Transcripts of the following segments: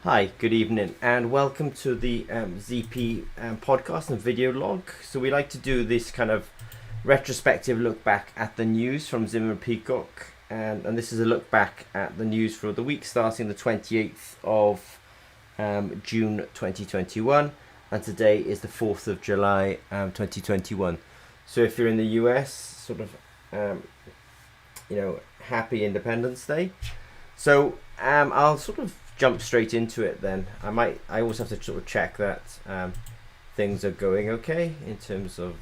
Hi, good evening, and welcome to the ZP podcast and video log. So we like to do this kind of retrospective look back at the news from Zimmer and Peacock, and this is a look back at the news for the week starting the 28th of June 2021, and today is the 4th of July 2021. So if you're in the US, sort of, happy Independence Day. So I'll sort of jump straight into it then. I always have to sort of check that things are going okay in terms of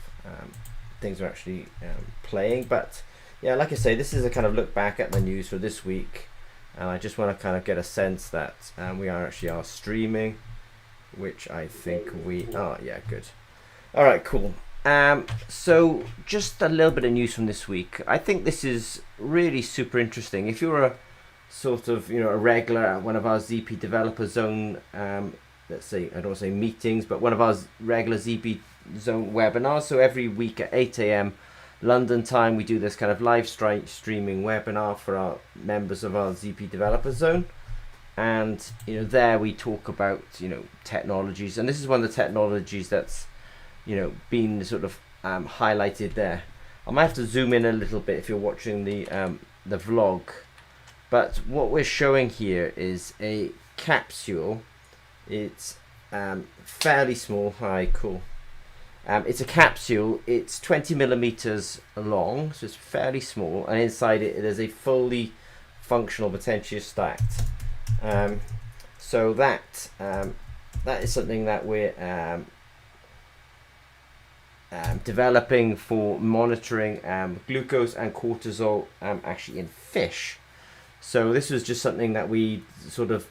things are actually playing. But yeah, like I say, this is a kind of look back at the news for this week, and I just want to kind of get a sense that we are streaming, which I think we are. Yeah, good. All right, cool. So just a little bit of news from this week. I think this is really super interesting. If you're a sort of a regular at one of our ZP Developer Zone, let's say, I don't want to say meetings, but one of our regular ZP Zone webinars. So every week at 8 a.m. London time, we do this kind of live streaming webinar for our members of our ZP Developer Zone. And there we talk about technologies, and this is one of the technologies that's been sort of highlighted there. I might have to zoom in a little bit if you're watching the vlog. But what we're showing here is a capsule. It's fairly small. Hi, cool. It's a capsule. It's 20 millimeters long, so it's fairly small. And inside it, there's a fully functional potentiostat. So that is something that we're developing for monitoring glucose and cortisol actually in fish. So this was just something that we sort of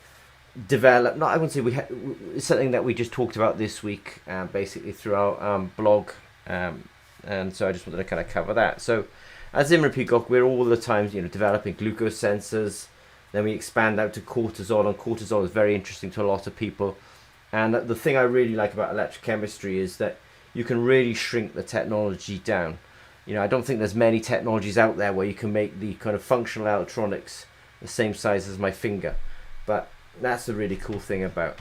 developed. I wouldn't say it's something that we just talked about this week, basically through our blog, and so I just wanted to kind of cover that. So, at Zimmer Peacock, we're all the time, developing glucose sensors. Then we expand out to cortisol, and cortisol is very interesting to a lot of people. And the thing I really like about electrochemistry is that you can really shrink the technology down. I don't think there's many technologies out there where you can make the kind of functional electronics the same size as my finger, but that's the really cool thing about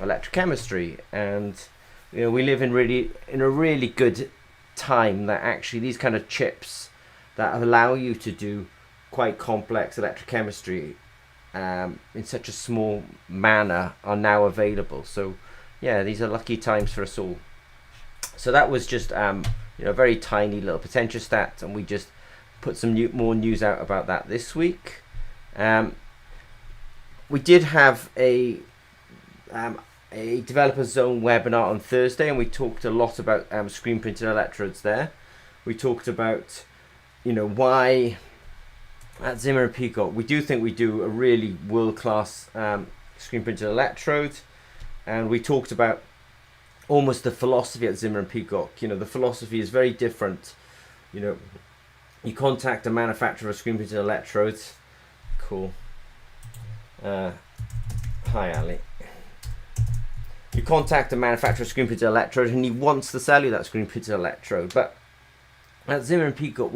electrochemistry. And we live in a really good time that actually these kind of chips that allow you to do quite complex electrochemistry in such a small manner are now available. So yeah, these are lucky times for us all. So that was just a very tiny little potentiostat, and we just put some more news out about that this week. We did have a Developer Zone webinar on Thursday, and we talked a lot about screen printed electrodes there. We talked about why at Zimmer and Peacock we do think we do a really world-class screen printed electrode, and we talked about almost the philosophy at Zimmer and Peacock. The philosophy is very different. You contact a manufacturer of screen printed electrodes. Cool. Hi, Ali. You contact a manufacturer of screen printed electrode, and he wants to sell you that screen printed electrode. But at Zimmer and Peacock,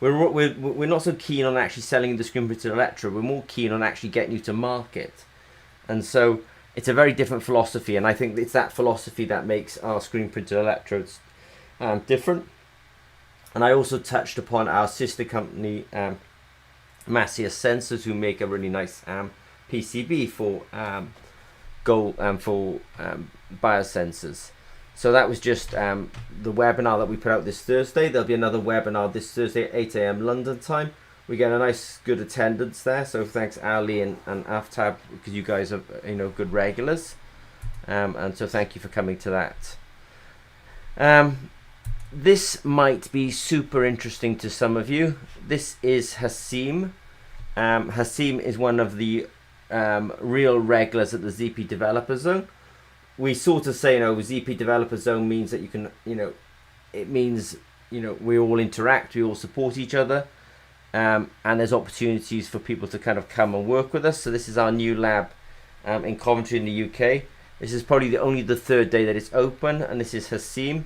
we're not so keen on actually selling the screen printed electrode. We're more keen on actually getting you to market, and so it's a very different philosophy. And I think it's that philosophy that makes our screen printed electrodes different. And I also touched upon our sister company, Massier Sensors, who make a really nice PCB for biosensors. So that was just the webinar that we put out this Thursday. There'll be another webinar this Thursday at 8 a.m. London time. We get a nice good attendance there, so thanks Ali and Aftab, because you guys are good regulars, and so thank you for coming to that. This might be super interesting to some of you. This is Haseem. Haseem is one of the real regulars at the ZP Developer Zone. We sort of say, ZP Developer Zone means that you can, it means, we all interact, we all support each other, and there's opportunities for people to kind of come and work with us. So this is our new lab in Coventry in the UK. This is probably only the third day that it's open, and this is Haseem.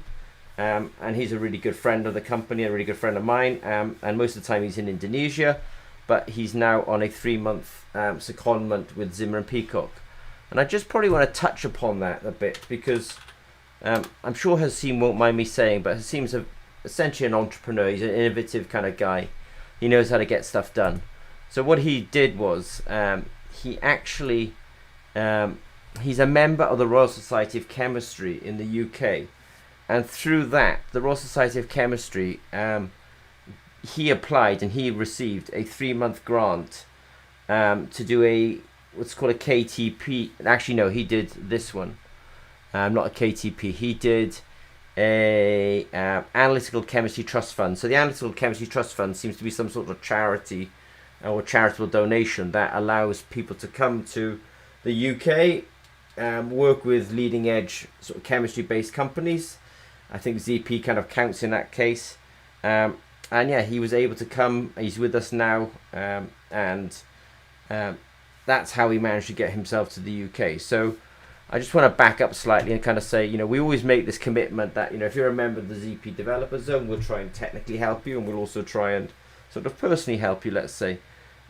And he's a really good friend of the company, a really good friend of mine, and most of the time he's in Indonesia, but he's now on a 3-month secondment with Zimmer and Peacock. And I just probably want to touch upon that a bit because I'm sure Haseem won't mind me saying, but Haseem's essentially an entrepreneur. He's an innovative kind of guy. He knows how to get stuff done. So what he did was he actually he's a member of the Royal Society of Chemistry in the UK, and through that, the Royal Society of Chemistry, he applied and he received a 3-month grant to do what's called a KTP. Actually, no, he did this one. Not a KTP. He did a Analytical Chemistry Trust Fund. So the Analytical Chemistry Trust Fund seems to be some sort of charity or charitable donation that allows people to come to the UK, work with leading edge sort of chemistry based companies. I think ZP kind of counts in that case. And yeah, he was able to come. He's with us now, and that's how he managed to get himself to the UK. So I just want to back up slightly and kind of say, we always make this commitment that, if you're a member of the ZP Developer Zone, we'll try and technically help you, and we'll also try and sort of personally help you, let's say.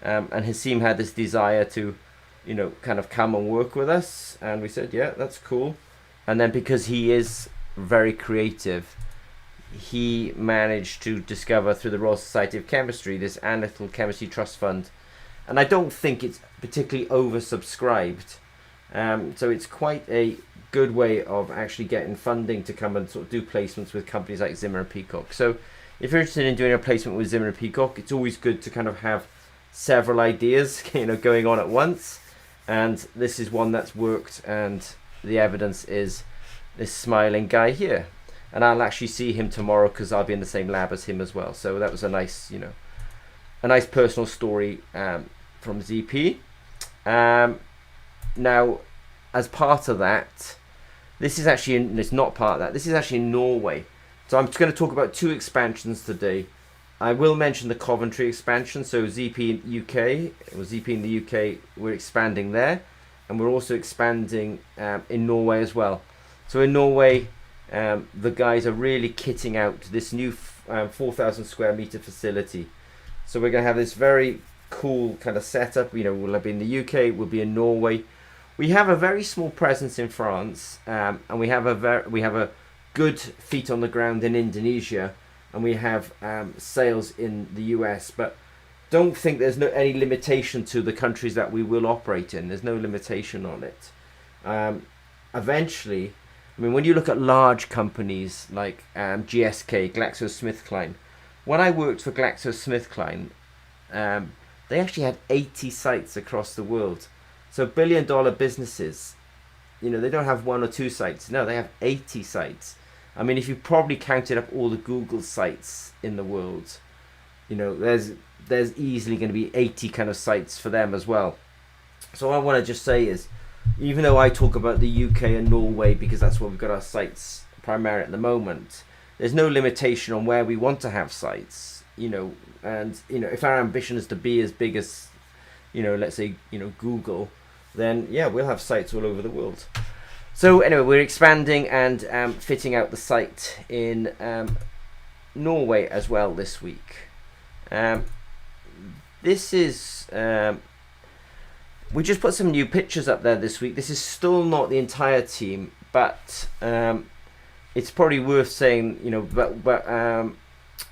And Haseem had this desire to, kind of come and work with us, and we said, yeah, that's cool. And then because he is very creative, he managed to discover through the Royal Society of Chemistry this Analytical Chemistry Trust Fund, and I don't think it's particularly oversubscribed. So it's quite a good way of actually getting funding to come and sort of do placements with companies like Zimmer and Peacock. So if you're interested in doing a placement with Zimmer and Peacock, it's always good to kind of have several ideas, going on at once. And this is one that's worked, and the evidence is this smiling guy here. And I'll actually see him tomorrow because I'll be in the same lab as him as well. So that was a nice, a nice personal story from ZP. Now, as part of that, this is actually, it's not part of that, this is actually in Norway. So I'm just going to talk about 2 expansions today. I will mention the Coventry expansion, so ZP in UK, or ZP in the UK, we're expanding there. And we're also expanding in Norway as well. So in Norway, the guys are really kitting out this new 4,000 square meter facility. So we're going to have this very cool kind of setup. We'll be in the UK, we'll be in Norway. We have a very small presence in France, and we have a good feet on the ground in Indonesia, and we have sales in the US. But don't think there's any limitation to the countries that we will operate in. There's no limitation on it. Eventually, when you look at large companies like GSK, GlaxoSmithKline, when I worked for GlaxoSmithKline, they actually had 80 sites across the world. So billion-dollar businesses, they don't have 1 or 2 sites. No, they have 80 sites. If you probably counted up all the Google sites in the world, there's easily going to be 80 kind of sites for them as well. So what I want to just say is, even though I talk about the UK and Norway because that's where we've got our sites primarily at the moment, there's no limitation on where we want to have sites, and if our ambition is to be as big as, let's say, Google, then yeah, we'll have sites all over the world. So anyway, we're expanding and fitting out the site in Norway as well this week. This is we just put some new pictures up there this week. This is still not the entire team, but it's probably worth saying, but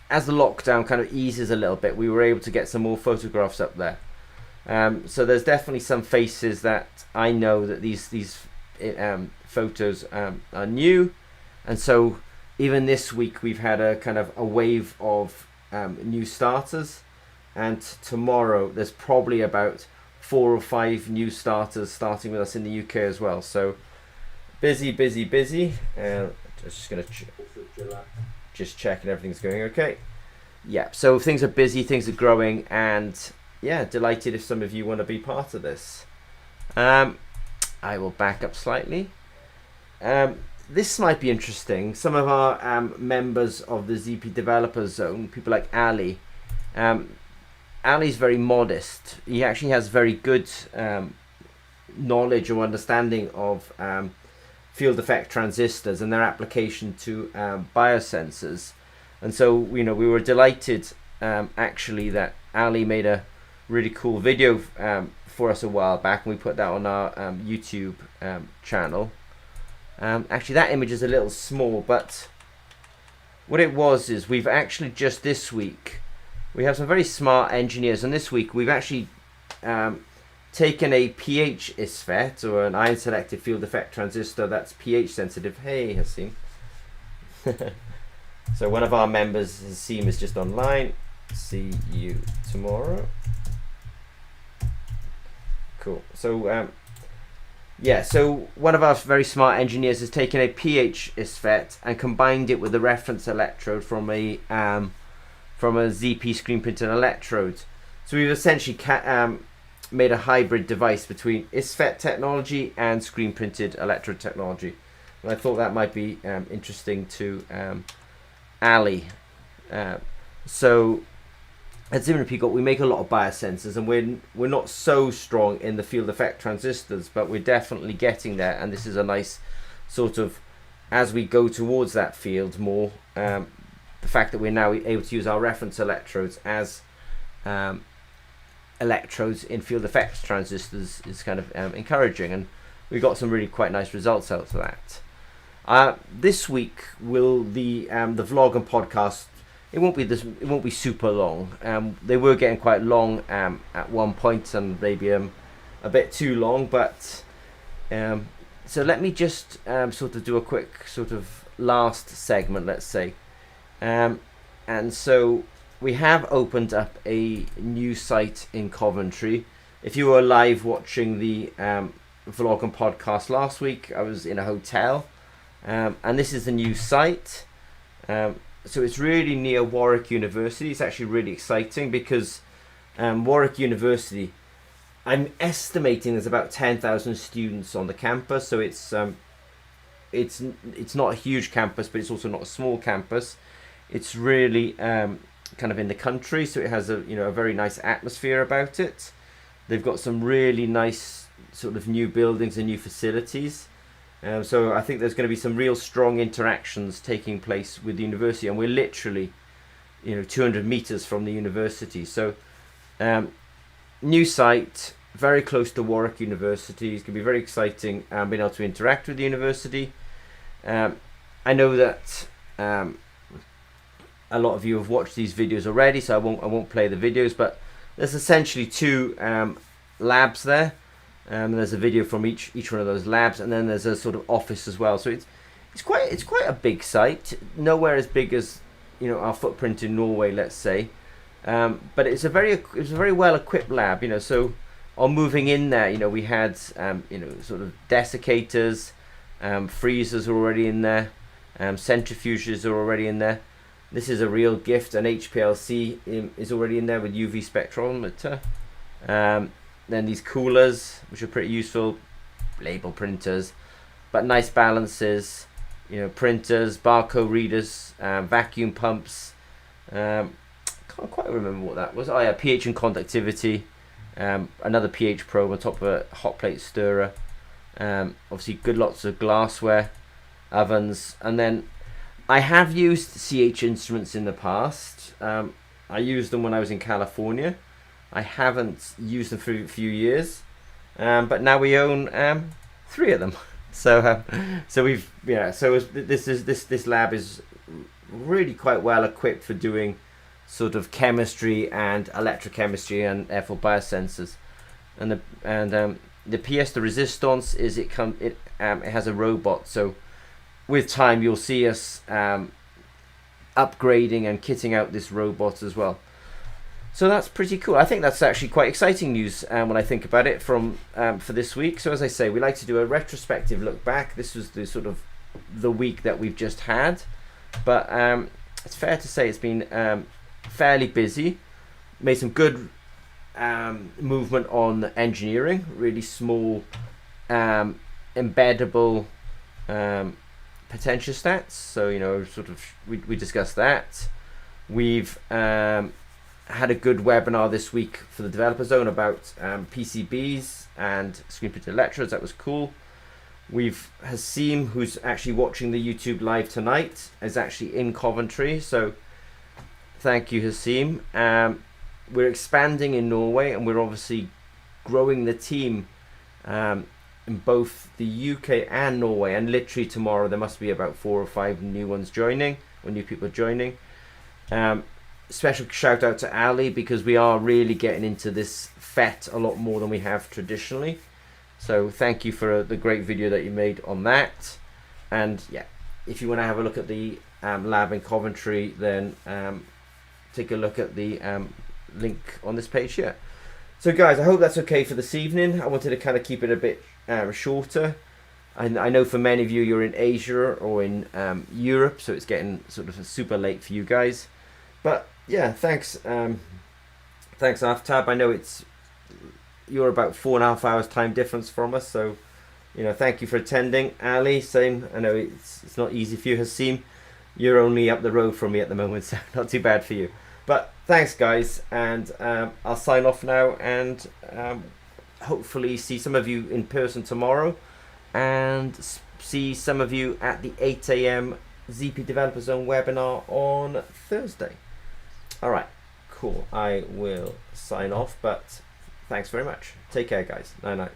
as the lockdown kind of eases a little bit, we were able to get some more photographs up there. So there's definitely some faces that I know that these photos are new, and so even this week we've had a kind of a wave of new starters, and tomorrow there's probably about 4 or 5 new starters starting with us in the UK as well. So busy. Just gonna just checking everything's going okay. Yeah, so things are busy, things are growing, and yeah, delighted if some of you want to be part of this. I will back up slightly. This might be interesting. Some of our members of the ZP Developer Zone, people like Ali. Ali's very modest. He actually has very good knowledge or understanding of field effect transistors and their application to biosensors. And so, we were delighted actually that Ali made a really cool video for us a while back, and we put that on our YouTube channel. Actually, that image is a little small, but what it was is we've actually just this week, we have some very smart engineers, and this week we've actually taken a pH ISFET, or an ion selective field effect transistor that's pH sensitive. Hey, Haseem. So one of our members, Haseem, is just online. See you tomorrow. Cool. So yeah, so one of our very smart engineers has taken a pH ISFET and combined it with the reference electrode from a ZP screen printed electrode. So we've essentially made a hybrid device between ISFET technology and screen printed electrode technology. And I thought that might be interesting to Ali. So at Zimmer Peacock, we make a lot of biosensors, and we're not so strong in the field effect transistors, but we're definitely getting there. And this is a nice sort of, as we go towards that field more, the fact that we're now able to use our reference electrodes as electrodes in field effects transistors is kind of encouraging, and we got some really quite nice results out of that. This week will the vlog and podcast. It won't be super long. They were getting quite long at one point, and maybe a bit too long. But so let me just sort of do a quick sort of last segment, let's say. And so we have opened up a new site in Coventry. If you were live watching the vlog and podcast last week, I was in a hotel, and this is the new site. So it's really near Warwick University. It's actually really exciting because Warwick University, I'm estimating there's about 10,000 students on the campus. So it's not a huge campus, but it's also not a small campus. It's really kind of in the country, so it has a very nice atmosphere about it. They've got some really nice sort of new buildings and new facilities. So I think there's going to be some real strong interactions taking place with the university, and we're literally 200 meters from the university. So new site, very close to Warwick University. It's going to be very exciting being able to interact with the university. I know that a lot of you have watched these videos already, so I won't play the videos, but there's essentially two labs there. There's a video from each one of those labs, and then there's a sort of office as well. So it's quite a big site. Nowhere as big as our footprint in Norway, let's say, but it's a very well equipped lab. So on moving in there, we had sort of desiccators, freezers are already in there, centrifuges are already in there. This is a real gift. An HPLC is already in there with UV spectrometer. Then these coolers, which are pretty useful, label printers, but nice balances, printers, barcode readers, vacuum pumps. Can't quite remember what that was. Oh yeah, pH and conductivity. Another pH probe on top of a hot plate stirrer. Obviously, good lots of glassware, ovens, and then I have used CH Instruments in the past. I used them when I was in California. I haven't used them for a few years, but now we own 3 of them. So we've this lab is really quite well equipped for doing sort of chemistry and electrochemistry and therefore biosensors. And the pièce de résistance is it has a robot. So with time you'll see us upgrading and kitting out this robot as well. So that's pretty cool. I think that's actually quite exciting news when I think about it for this week. So as I say, we like to do a retrospective look back. This was the sort of the week that we've just had, but it's fair to say it's been fairly busy. Made some good movement on engineering, really small embeddable potentiostats. So sort of we discussed that. We've had a good webinar this week for the developer zone about PCBs and screen printed electrodes. That was cool. We've Haseem, who's actually watching the YouTube live tonight, is actually in Coventry. So thank you, Haseem. we're expanding in Norway, and we're obviously growing the team in both the UK and Norway. And literally tomorrow there must be about 4 or 5 new ones joining, or new people joining. Special shout out to Ali, because we are really getting into this FET a lot more than we have traditionally. So thank you for the great video that you made on that. And yeah, if you want to have a look at the lab in Coventry, then take a look at the link on this page here. So guys, I hope that's okay for this evening. I wanted to kind of keep it a bit shorter. I know for many of you, you're in Asia or in Europe, so it's getting sort of super late for you guys. But yeah, thanks Aftab. I know you're about 4.5 hours time difference from us, so thank you for attending. Ali, same. I know it's not easy for you. Haseem, you're only up the road from me at the moment, so not too bad for you. But thanks guys, and I'll sign off now, and hopefully see some of you in person tomorrow, and see some of you at the 8 AM ZP Developer Zone webinar on Thursday. Alright, cool. I will sign off, but thanks very much. Take care guys. Night night.